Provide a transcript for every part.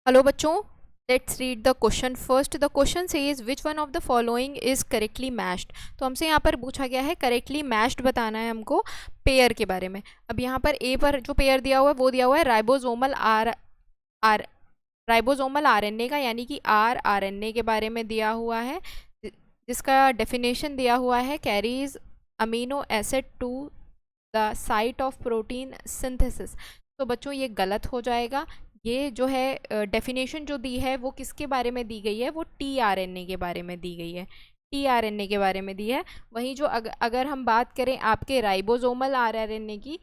Hello बच्चों, let's read the question first. The question says which one of the following is correctly matched. तो हमसे यहाँ पर पूछा गया है करेक्टली मैच्ड बताना है हमको पेयर के बारे में। अब यहाँ पर ए पर जो पेयर दिया हुआ है वो दिया हुआ है राइबोसोमल आर राइबोसोमल आरएनए का, यानी कि आरएनए के बारे में दिया हुआ है, जिसका डेफिनेशन दिया हुआ है carries amino acid to the site of protein synthesis. तो बच्चों ये गलत हो जाएगा। ये जो है डेफिनेशन जो दी है वो किसके बारे में दी गई है, वो टीआरएनए के बारे में दी गई है, टीआरएनए के बारे में दी है। वहीं जो अगर हम बात करें आपके राइबोसोमल आरएनए की,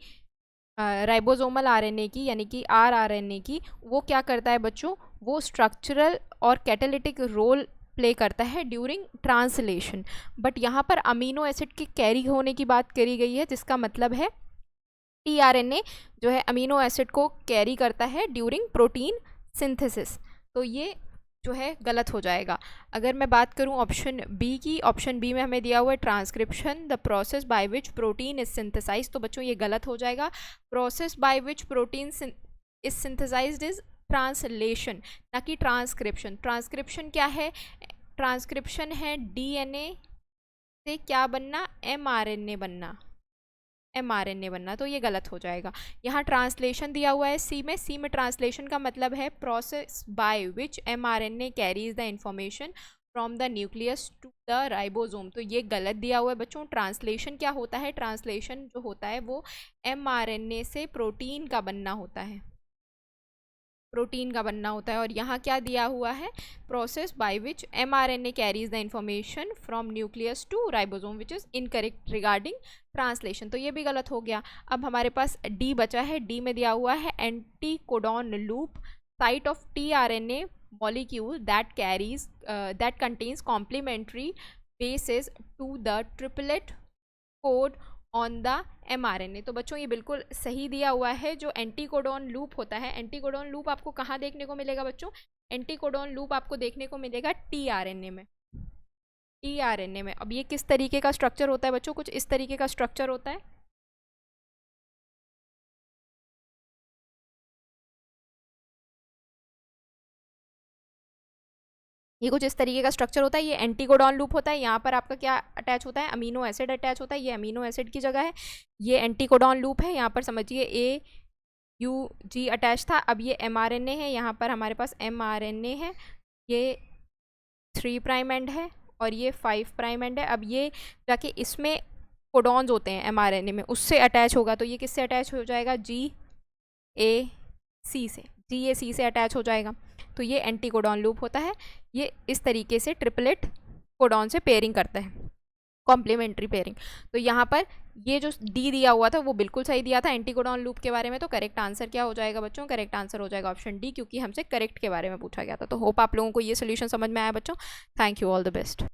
राइबोसोमल आरएनए की यानी कि आरएनए की, वो क्या करता है बच्चों, वो स्ट्रक्चरल और कैटालिटिक रोल प्ले करता है ड्यूरिंग ट्रांसलेशन। बट यहाँ पर अमीनो एसिड के कैरी होने की बात करी गई है, जिसका मतलब है टीआरएनए जो है अमीनो एसिड को कैरी करता है ड्यूरिंग प्रोटीन सिंथेसिस। तो ये जो है गलत हो जाएगा। अगर मैं बात करूं ऑप्शन बी की, ऑप्शन बी में हमें दिया हुआ है transcription the process by which protein is synthesize. तो बच्चों ये गलत हो जाएगा। Process by which protein is synthesized is translation, ना कि ट्रांसक्रिप्शन। ट्रांसक्रिप्शन क्या है? ट्रांसक्रिप्शन है डीएनए से क्या बनना, एमआरएनए बनना, एमआरएनए बनना। तो ये गलत हो जाएगा। यहाँ ट्रांसलेशन दिया हुआ है सी में। सी में ट्रांसलेशन का मतलब है process by which mRNA carries the information from the nucleus to the ribosome. तो ये गलत दिया हुआ है बच्चों। ट्रांसलेशन क्या होता है? ट्रांसलेशन जो होता है वो एमआरएनए से प्रोटीन का बनना होता है, प्रोटीन का बनना होता है। और यहाँ क्या दिया हुआ है? Process by which mRNA carries the information from nucleus to ribosome, which is incorrect regarding translation. तो ये भी गलत हो गया। अब हमारे पास डी बचा है। डी में दिया हुआ है anti codon loop site of tRNA molecule that contains complementary bases to the triplet code on the mRNA. तो बच्चों ये बिल्कुल सही दिया हुआ है। जो एंटीकोडॉन लूप होता है, एंटीकोडॉन लूप आपको कहाँ देखने को मिलेगा बच्चों? एंटीकोडॉन लूप आपको देखने को मिलेगा टीआरएनए में, टीआरएनए में। अब ये किस तरीके का स्ट्रक्चर होता है बच्चों? कुछ इस तरीके का स्ट्रक्चर होता है। ये कुछ इस तरीके का स्ट्रक्चर होता है। ये एंटीकोडॉन लूप होता है। यहाँ पर आपका क्या अटैच होता है? अमीनो एसिड अटैच होता है। ये अमीनो एसिड की जगह है। ये एंटीकोडॉन लूप है। यहाँ पर समझिए ए यू जी अटैच था। अब ये एमआरएनए है। यहाँ पर हमारे पास एमआरएनए है। ये 3 प्राइम एंड है और ये 5 प्राइम एंड है। अब ये जाके इसमें कोडॉन्स होते हैं एमआरएनए में, उससे अटैच होगा। तो ये किससे अटैच हो जाएगा? GAC से, GAC से अटैच हो जाएगा। तो ये एंटीकोडॉन लूप होता है। ये इस तरीके से ट्रिपलेट कोडॉन से पेयरिंग करता है, कॉम्प्लीमेंट्री पेयरिंग। तो यहाँ पर ये जो डी दिया हुआ था वो बिल्कुल सही दिया था एंटीकोडॉन लूप के बारे में। तो करेक्ट आंसर क्या हो जाएगा बच्चों? करेक्ट आंसर हो जाएगा ऑप्शन डी, क्योंकि हमसे करेक्ट के बारे में पूछा गया था। तो होप आप लोगों को ये सोल्यूशन समझ में आया बच्चों। Thank you, all the best.